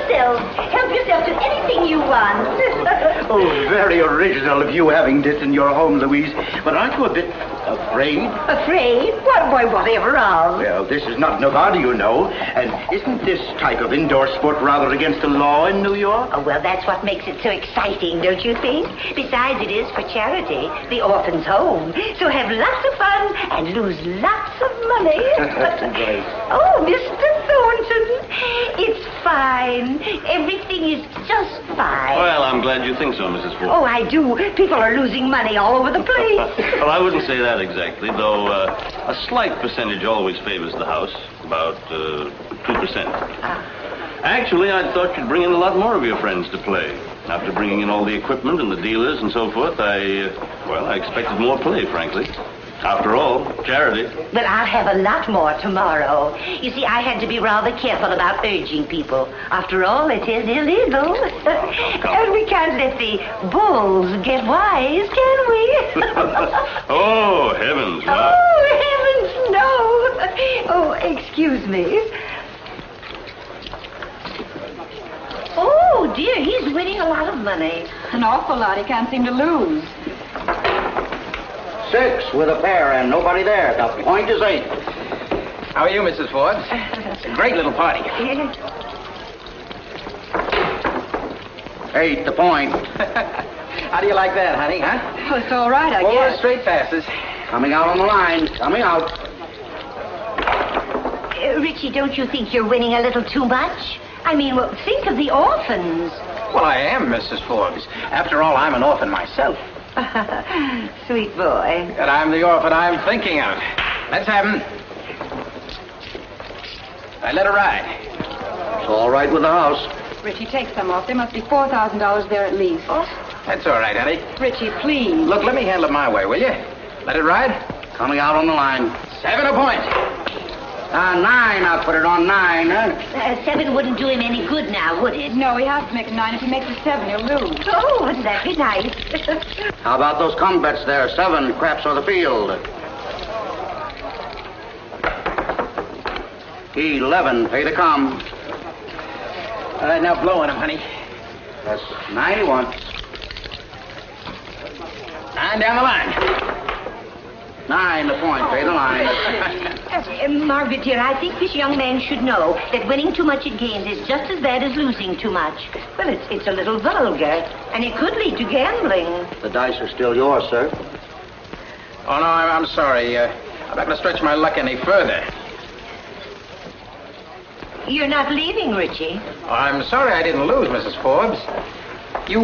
yourself. Help yourself to anything you want. Oh, very original of you having this in your home, Louise. But aren't you a bit afraid? Afraid? Why, whatever of? Well, this is not Nevada, you know. And isn't this type of indoor sport rather against the law in New York? Oh, well, that's what makes it so exciting, don't you think? Besides, it is for charity, the orphan's home. So have lots of fun and lose lots of money. Great. Oh, Mr. Thornton, it's fine. Everything is just fine. Well, I'm glad you think so, Mrs. Ford. Oh, I do. People are losing money all over the place. Well, I wouldn't say that exactly, though a slight percentage always favors the house, about 2%. Actually, I thought you'd bring in a lot more of your friends to play. After bringing in all the equipment and the dealers and so forth, I expected more play, frankly. After all, charity. But I'll have a lot more tomorrow. You see, I had to be rather careful about urging people. After all, it is illegal. And we can't let the bulls get wise, can we? Oh, heavens, no. Oh, heavens, no. Oh, excuse me. Oh, dear, he's winning a lot of money. An awful lot. He can't seem to lose. 6 with a pair and nobody there. The point is 8. How are you, Mrs. Forbes? It's a great little party. 8, the point. How do you like that, honey, huh? Well, it's all right, I 4 guess. straight passes. Coming out on the line. Coming out. Richie, don't you think you're winning a little too much? I mean, well, think of the orphans. Well, I am, Mrs. Forbes. After all, I'm an orphan myself. Sweet boy. And I'm the orphan I'm thinking of. Let's have him. I let her ride. It's all right with the house. Richie, take some off. There must be $4,000 there at least. Oh, that's all right, honey. Richie, please. Look, let me handle it my way, will you? Let it ride. Coming out on the line. 7 a point. 9, I'll put it on 9, huh? 7 wouldn't do him any good now, would it? No, he has to make a 9. If he makes a 7, he'll lose. Oh, wouldn't that be nice? How about those come bets there? 7, craps on the field. 11, pay to come. All right, now blow on him, honey. That's 91. 9 down the line. 9, the point, pay the line. Margaret, dear, I think this young man should know that winning too much at games is just as bad as losing too much. Well, it's a little vulgar, and it could lead to gambling. The dice are still yours, sir. Oh, no, I'm sorry. I'm not going to stretch my luck any further. You're not leaving, Richie. Oh, I'm sorry I didn't lose, Mrs. Forbes. You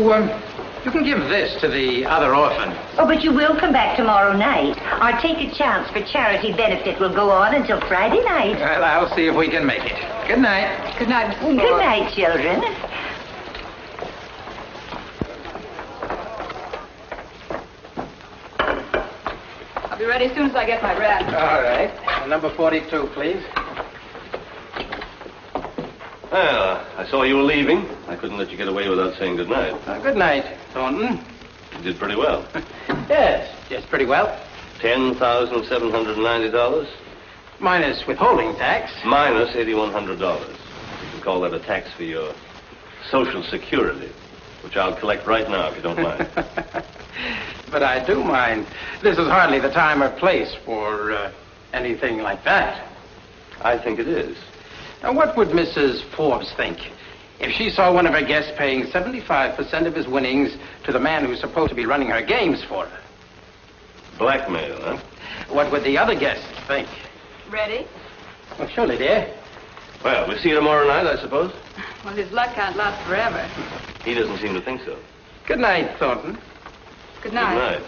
can give this to the other orphan. Oh, but you will come back tomorrow night. Our Take a Chance for charity benefit will go on until Friday night. Well, I'll see if we can make it. Good night. Good night, Mrs. Forbes. Good night, children. I'll be ready as soon as I get my wrap. All right. Number 42, please. Well, I saw you were leaving. I couldn't let you get away without saying good night. Good night, Thornton. You did pretty well. Yes, pretty well. $10,790. Minus withholding tax. Minus $8,100. You can call that a tax for your Social Security, which I'll collect right now if you don't mind. But I do mind. This is hardly the time or place for anything like that. I think it is. Now, what would Mrs. Forbes think if she saw one of her guests paying 75% of his winnings to the man who's supposed to be running her games for her? Blackmail, huh? What would the other guests think? Ready? Well, surely, dear. Well, we'll see you tomorrow night, I suppose. Well, his luck can't last forever. He doesn't seem to think so. Good night, Thornton. Good night. Good night.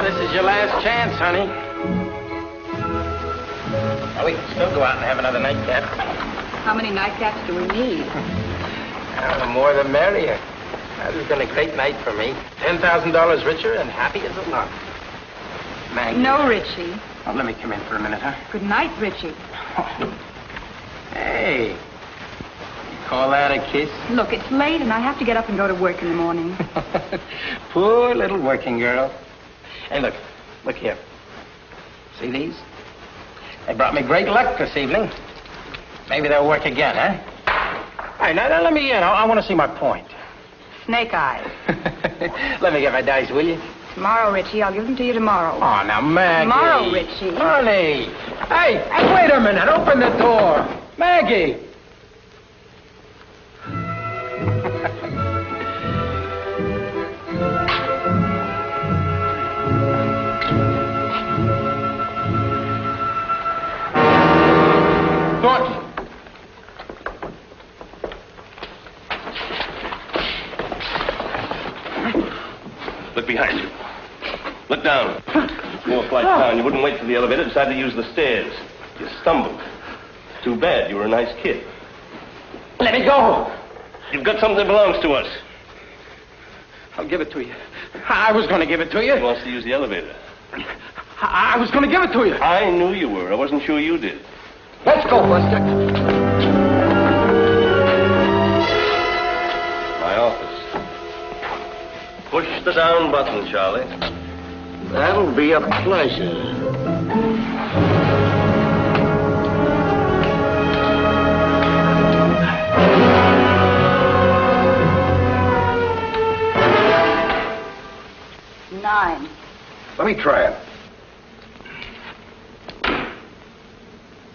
This is your last chance, honey. Now, we can still go out and have another nightcap. How many nightcaps do we need? The more the merrier. This has been a great night for me. $10,000 richer and happy as a lark. Maggie. No, Richie. Oh, let me come in for a minute, huh? Good night, Richie. Hey. You call that a kiss? Look, it's late, and I have to get up and go to work in the morning. Poor little working girl. Hey, look, Look here. See these? They brought me great luck this evening. Maybe they'll work again, huh? Hey, now let me in. I want to see my point. Snake eyes. Let me get my dice, will you? Tomorrow, Richie. I'll give them to you tomorrow. Oh, now, Maggie. Tomorrow, Richie. Honey. Hey, wait a minute. Open the door. Maggie. Thornton. Look behind you. Look down. 4 flights down. You wouldn't wait for the elevator. Decided to use the stairs. You stumbled. Too bad. You were a nice kid. Let me go. You've got something that belongs to us. I'll give it to you. I was going to give it to you. He wants to use the elevator. I was going to give it to you. I knew you were. I wasn't sure you did. Let's go, Buster. My office. Push the down button, Charlie. That'll be a pleasure. Nine. Let me try it.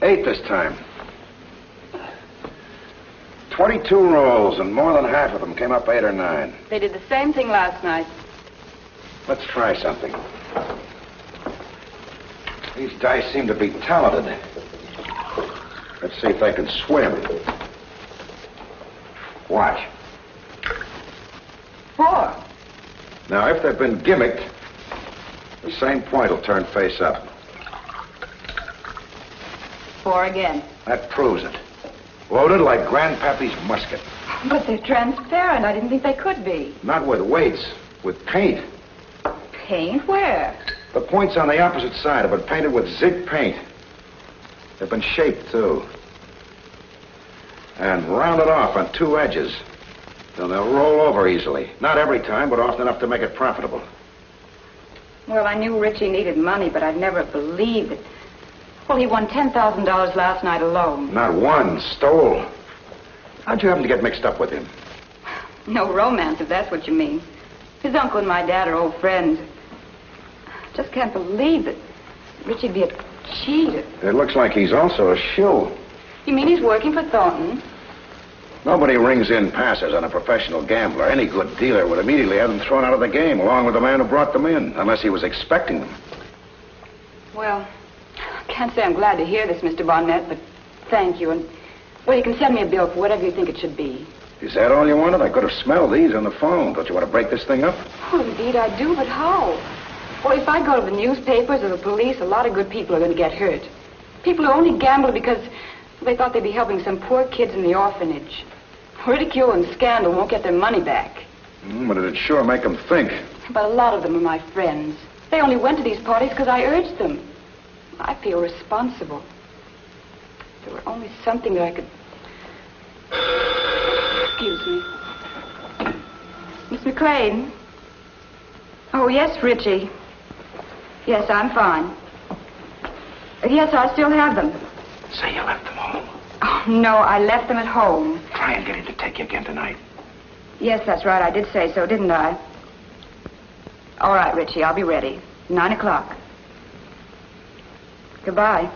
8 this time. 22 rolls, and more than half of them came up 8 or 9. They did the same thing last night. Let's try something. These dice seem to be talented. Let's see if they can swim. Watch. 4. Now, if they've been gimmicked, the same point will turn face up. 4 again. That proves it. Loaded like Grandpappy's musket. But they're transparent. I didn't think they could be. Not with weights, with paint. Paint? Where? The points on the opposite side have been painted with Zig paint. They've been shaped, too. And rounded off on 2 edges. Then they'll roll over easily. Not every time, but often enough to make it profitable. Well, I knew Richie needed money, but I'd never believed it. Well, he won $10,000 last night alone. Not one. Stole. How'd you happen to get mixed up with him? No romance, if that's what you mean. His uncle and my dad are old friends. Just can't believe that Richie'd be a cheater. It looks like he's also a shill. You mean he's working for Thornton? Nobody rings in passes on a professional gambler. Any good dealer would immediately have them thrown out of the game, along with the man who brought them in, unless he was expecting them. Well, I can't say I'm glad to hear this, Mr. Barnett, but thank you. And, well, you can send me a bill for whatever you think it should be. Is that all you wanted? I could have smelled these on the phone. Don't you want to break this thing up? Oh, indeed I do, but how? Well, if I go to the newspapers or the police, a lot of good people are going to get hurt. People who only gamble because they thought they'd be helping some poor kids in the orphanage. Ridicule and scandal won't get their money back. But it'd sure make them think. But a lot of them are my friends. They only went to these parties because I urged them. I feel responsible. If there were only something that I could... Excuse me. Miss McLean? Oh, yes, Richie. Yes, I'm fine. Yes, I still have them. Say you left them home. Oh, no, I left them at home. Try and get him to take you again tonight. Yes, that's right. I did say so, didn't I? All right, Richie, I'll be ready. 9 o'clock. Goodbye.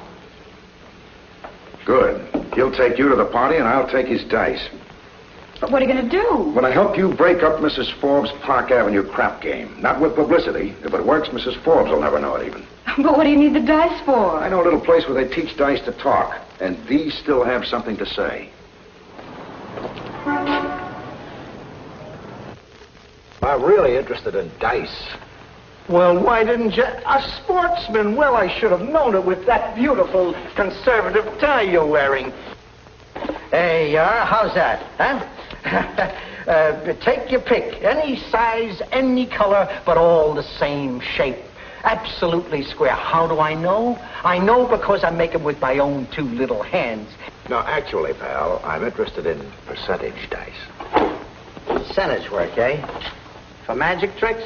Good. He'll take you to the party, and I'll take his dice. But what are you going to do? When I help you break up Mrs. Forbes' Park Avenue crap game. Not with publicity. If it works, Mrs. Forbes will never know it even. But what do you need the dice for? I know a little place where they teach dice to talk, and these still have something to say. I'm really interested in dice. Well, why didn't you? A sportsman. Well, I should have known it with that beautiful conservative tie you're wearing. Hey, how's that, huh? Take your pick. Any size, any color, but all the same shape. Absolutely square. How do I know? I know because I make them with my own 2 little hands. No, actually, pal, I'm interested in percentage dice. Percentage work, eh? For magic tricks?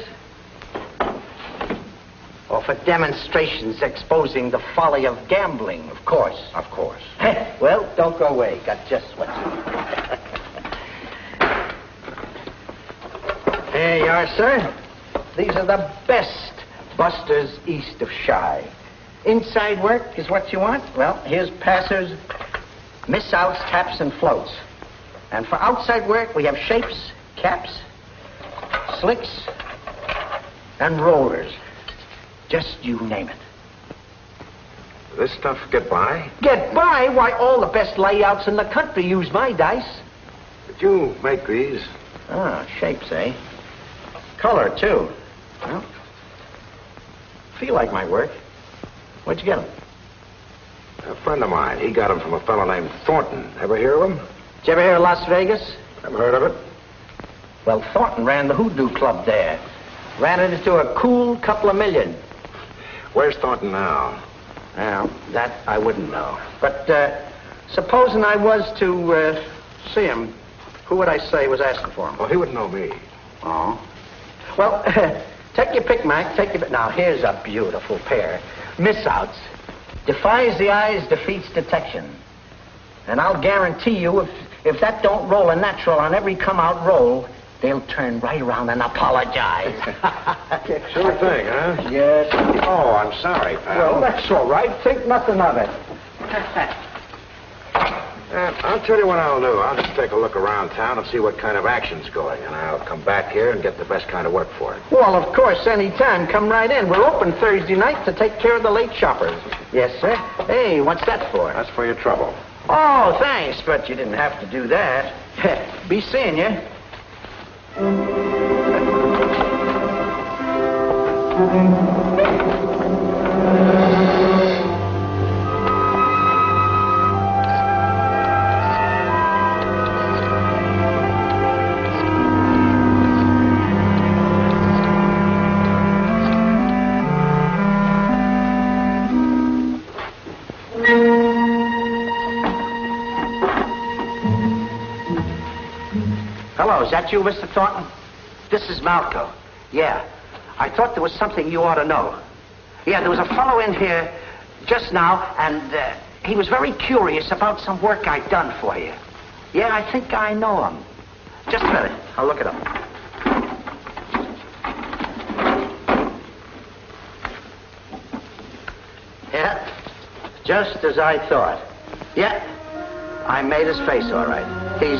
Or for demonstrations exposing the folly of gambling, of course. Of course. Well, don't go away. Got just what you need. There you are, sir. These are the best busters east of Shy. Inside work is what you want? Well, here's passers, miss-outs, taps, and floats. And for outside work, we have shapes, caps, slicks, and rollers. Just you name it. This stuff get by? Get by? Why, all the best layouts in the country use my dice. Did you make these? Ah, shapes, eh? Color, too. Well, feel like my work. Where'd you get them? A friend of mine. He got them from a fellow named Thornton. Ever hear of him? Did you ever hear of Las Vegas? Never heard of it. Well, Thornton ran the Hoodoo Club there. Ran it into a cool couple of million. Where's Thornton now? Well, that I wouldn't know. But supposing I was to see him, who would I say was asking for him? Oh, he wouldn't know me. Oh. Well, take your pick, Mac. Take your pick. Now, here's a beautiful pair. Miss-outs. Defies the eyes, defeats detection. And I'll guarantee you, if that don't roll a natural on every come-out roll, they'll turn right around and apologize. Sure thing, huh? Yes. Oh, I'm sorry, pal. Well, that's all right. Think nothing of it. I'll tell you what I'll do. I'll just take a look around town and see what kind of action's going, and I'll come back here and get the best kind of work for it. Well, of course, any time. Come right in. We're open Thursday night to take care of the late shoppers. Yes, sir. Hey, what's that for? That's for your trouble. Oh, thanks, but you didn't have to do that. Be seeing you. Hello, is that you, Mr. Thornton? This is Malco. Yeah. I thought there was something you ought to know. Yeah, there was a fellow in here just now, and he was very curious about some work I'd done for you. Yeah, I think I know him. Just a minute. I'll look it up. Yeah, just as I thought. Yeah, I made his face all right. He's,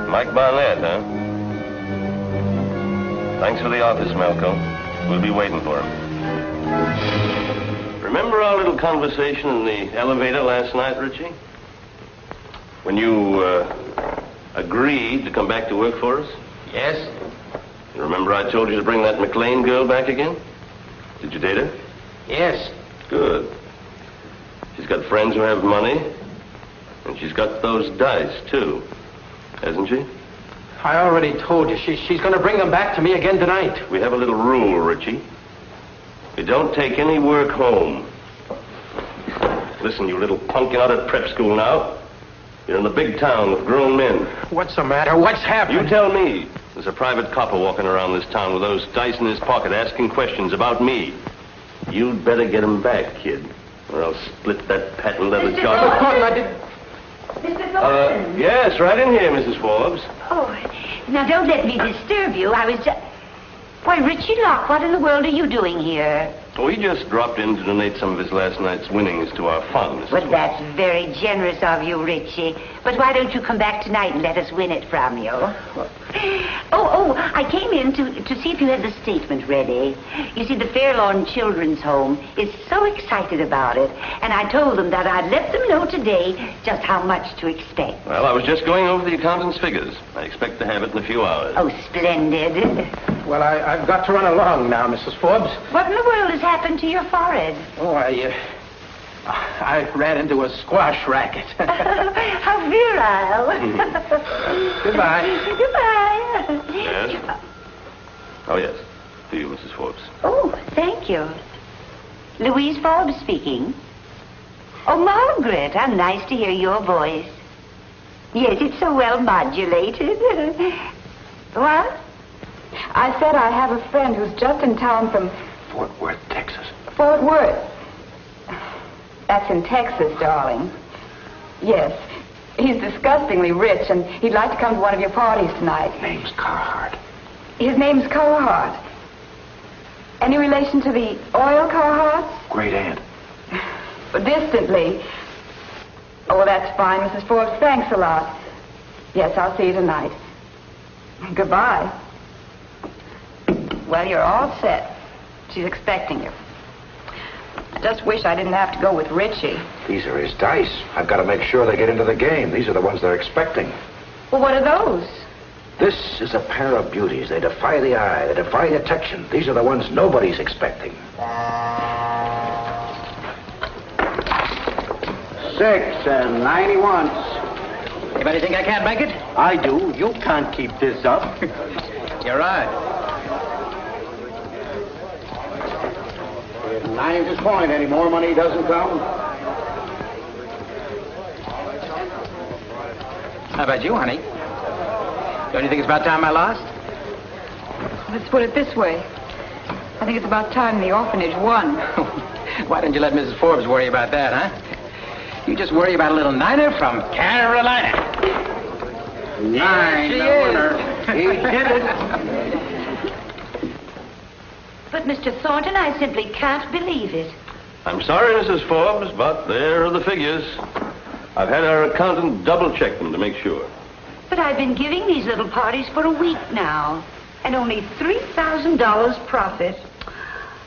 Mike Barnett, huh? Thanks for the office, Malcolm. We'll be waiting for him. Remember our little conversation in the elevator last night, Richie? When you agreed to come back to work for us? Yes? You remember I told you to bring that McLean girl back again? Did you date her? Yes. Good. She's got friends who have money, and she's got those dice, too. Hasn't she? I already told you. She's going to bring them back to me again tonight. We have a little rule, Richie. You don't take any work home. Listen, you little punk, you're not at prep school now. You're in the big town with grown men. What's the matter? What's happened? You tell me. There's a private copper walking around this town with those dice in his pocket asking questions about me. You'd better get him back, kid, or I'll split that patent leather jacket. I didn't... Mr. Thornton. Yes, right in here, Mrs. Forbes. Oh, now don't let me disturb you. I was just... Why, Richie Locke, what in the world are you doing here? Oh, he just dropped in to donate some of his last night's winnings to our fund, Mrs. Well, Forbes. that's very generous of you, Richie. But why don't you come back tonight and let us win it from you? I came in to see if you had the statement ready. You see, the Fairlawn Children's Home is so excited about it, and I told them that I'd let them know today just how much to expect. Well, I was just going over the accountant's figures. I expect to have it in a few hours. Oh, splendid. Well, I've got to run along now, Mrs. Forbes. What in the world has happened to your forehead? Oh, I ran into a squash racket. How virile. Goodbye. Goodbye. Yes? Oh, yes. To you, Mrs. Forbes. Oh, thank you. Louise Forbes speaking. Oh, Margaret, how nice to hear your voice. Yes, it's so well modulated. What? I said I have a friend who's just in town from... Fort Worth, Texas. Fort Worth. That's in Texas, darling. Yes. He's disgustingly rich, and he'd like to come to one of your parties tonight. Name's Carhart. His name's Carhart. Any relation to the oil Carharts? Great aunt. Distantly. Oh, well, that's fine, Mrs. Forbes. Thanks a lot. Yes, I'll see you tonight. Goodbye. Well, you're all set. She's expecting you. Just wish I didn't have to go with Richie. These are his dice. I've got to make sure they get into the game. These are the ones they're expecting. Well, what are those? This is a pair of beauties. They defy the eye. They defy detection. These are the ones nobody's expecting. 6 and 91. Anybody think I can't make it? I do. You can't keep this up. You're right. If 9 is his point, any more money doesn't come. How about you, honey? Don't you think it's about time I lost? Let's put it this way. I think it's about time the orphanage won. Why don't you let Mrs. Forbes worry about that, huh? You just worry about a little niner from Carolina. 9, She the is. winner. He did it. But, Mr. Thornton, I simply can't believe it. I'm sorry, Mrs. Forbes, but there are the figures. I've had our accountant double-check them to make sure. But I've been giving these little parties for a week now, and only $3,000 profit.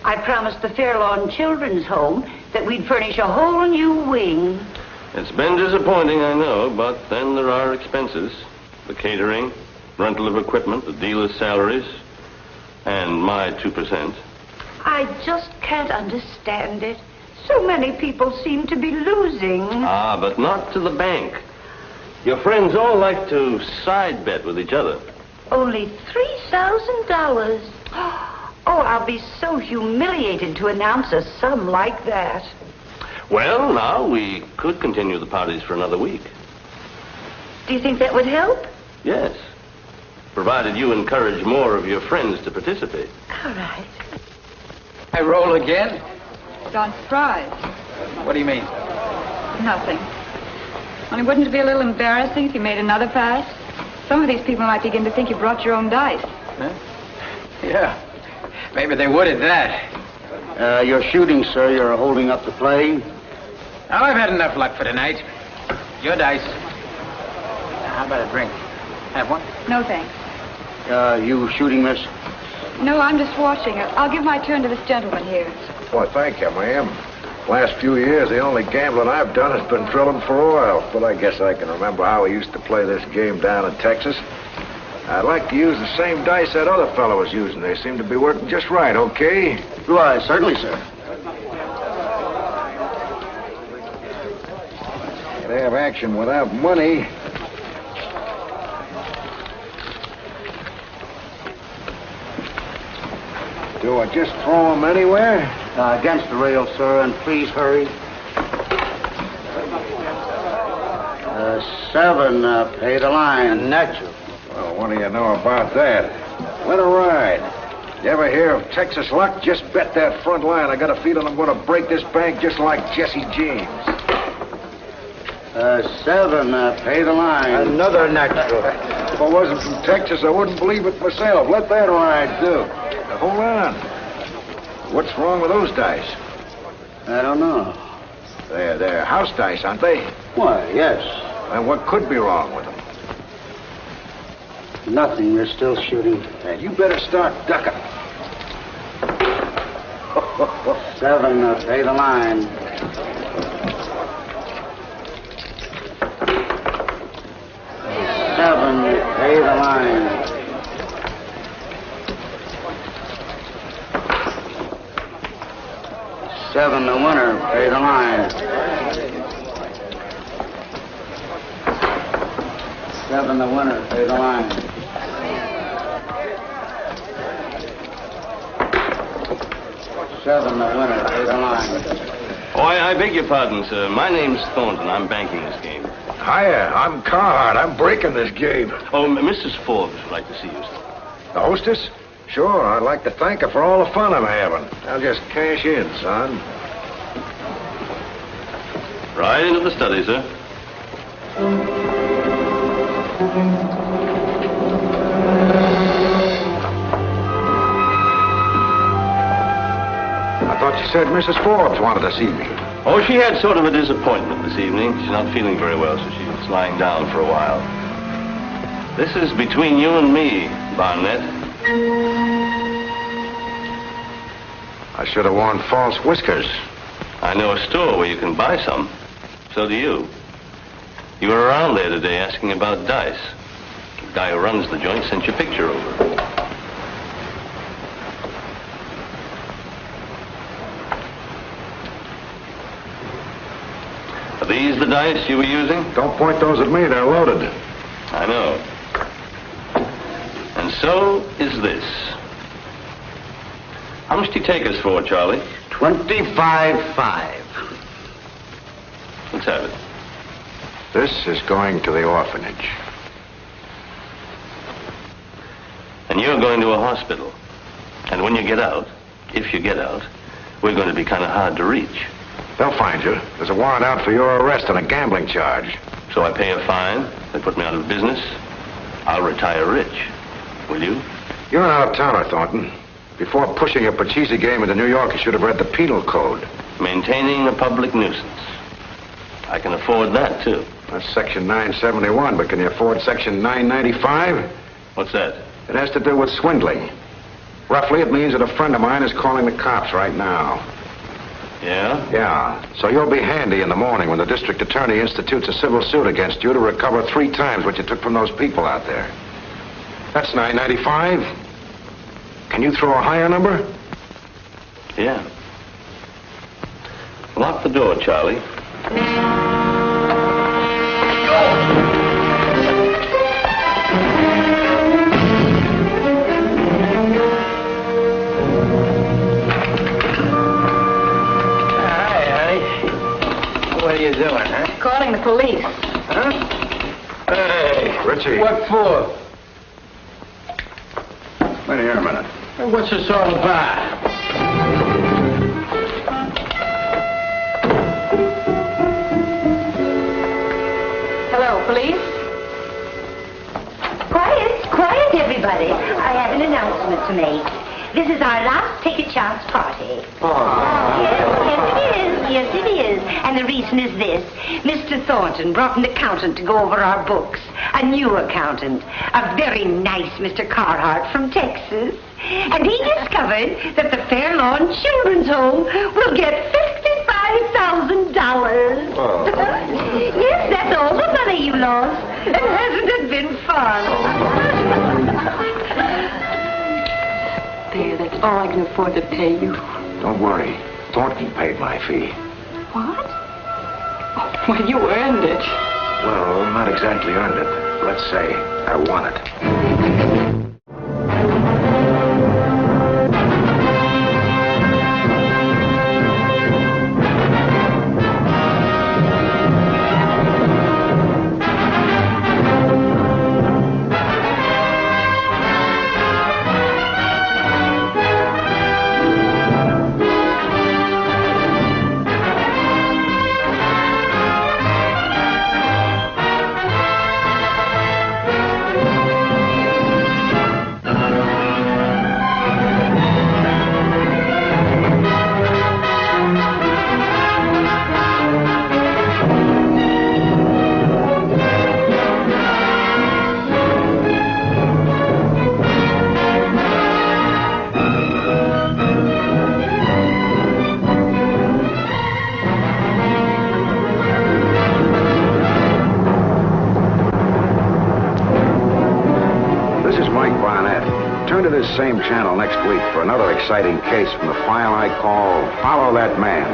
I promised the Fairlawn Children's Home that we'd furnish a whole new wing. It's been disappointing, I know, but then there are expenses. The catering, rental of equipment, the dealer's salaries, and my 2%. I just can't understand it. So many people seem to be losing. Ah, but not to the bank. Your friends all like to side bet with each other. Only $3,000. Oh, I'll be so humiliated to announce a sum like that. Well, now, we could continue the parties for another week. Do you think that would help? Yes. Provided you encourage more of your friends to participate. All right. I roll again? Don surprised. What do you mean? Nothing. Only wouldn't it be a little embarrassing if you made another pass? Some of these people might begin to think you brought your own dice. Huh? Yeah. Maybe they would at that. You're shooting, sir. You're holding up the play. Oh, I've had enough luck for tonight. Your dice. How about a drink? Have one? No, thanks. You shooting, miss? No, I'm just watching. I'll give my turn to this gentleman here. Why, thank you, ma'am. Last few years, the only gambling I've done has been drilling for oil. But I guess I can remember how we used to play this game down in Texas. I'd like to use the same dice that other fellow was using. They seem to be working just right, okay? Why, certainly, sir. Can't have action without money. Do I just throw them anywhere? Against the rail, sir, and please hurry. 7, pay the line. Natural. Well, what do you know about that? Let her ride. You ever hear of Texas luck? Just bet that front line. I got a feeling I'm going to break this bank just like Jesse James. 7, pay the line. Another natural. If I wasn't from Texas, I wouldn't believe it myself. Let that ride, too. Now, hold on. What's wrong with those dice? I don't know. They're house dice, aren't they? Why, yes. And what could be wrong with them? Nothing. You're still shooting. And you better start ducking. 7, pay the line. 7, pay the line. 7, the winner, pay the line. 7, the winner, pay the line. 7, the winner, pay the line. Oh, I beg your pardon, sir. My name's Thornton. I'm banking this game. Hiya, I'm Carhart. I'm breaking this game. Oh, Mrs. Forbes would like to see you, sir. The hostess? Sure, I'd like to thank her for all the fun I'm having. I'll just cash in, son. Right into the study, sir. I thought you said Mrs. Forbes wanted to see me. Oh, she had sort of a disappointment this evening. She's not feeling very well, so she's lying down for a while. This is between you and me, Barnett. I should have worn false whiskers. I know a store where you can buy some. So do you. You were around there today asking about dice. The guy who runs the joint sent your picture over. Are these the dice you were using? Don't point those at me, they're loaded. I know. And so is this. How much do you take us for, Charlie? 25.5. Let's have it. This is going to the orphanage. And you're going to a hospital. And when you get out, if you get out, we're going to be kind of hard to reach. They'll find you. There's a warrant out for your arrest on a gambling charge. So I pay a fine. They put me out of business. I'll retire rich. Will you? You're an out-of-towner, Thornton. Before pushing a Pachisi game into New York, you should have read the penal code. Maintaining a public nuisance. I can afford that, too. That's Section 971, but can you afford Section 995? What's that? It has to do with swindling. Roughly, it means that a friend of mine is calling the cops right now. Yeah? Yeah. So you'll be handy in the morning when the district attorney institutes a civil suit against you to recover 3 times what you took from those people out there. That's 995. Can you throw a higher number? Yeah. Lock the door, Charlie. What are you doing, huh? Calling the police. Huh? Hey. Richie. What for? Wait here a minute. What's this all about? Hello, police? Quiet, everybody. I have an announcement to make. This is our last take-a-chance party. Yes, it is. And the reason is this. Mr. Thornton brought an accountant to go over our books. A new accountant. A very nice Mr. Carhart from Texas. And he discovered that the Fairlawn Children's Home will get $55,000. Yes, that's all the money you lost. And hasn't it been fun? There, that's all I can afford to pay you. Don't worry. Thornton paid my fee. What? Oh, well, you earned it. Well, not exactly earned it. Let's say I won it. Same channel next week for another exciting case from the file I call Follow That Man.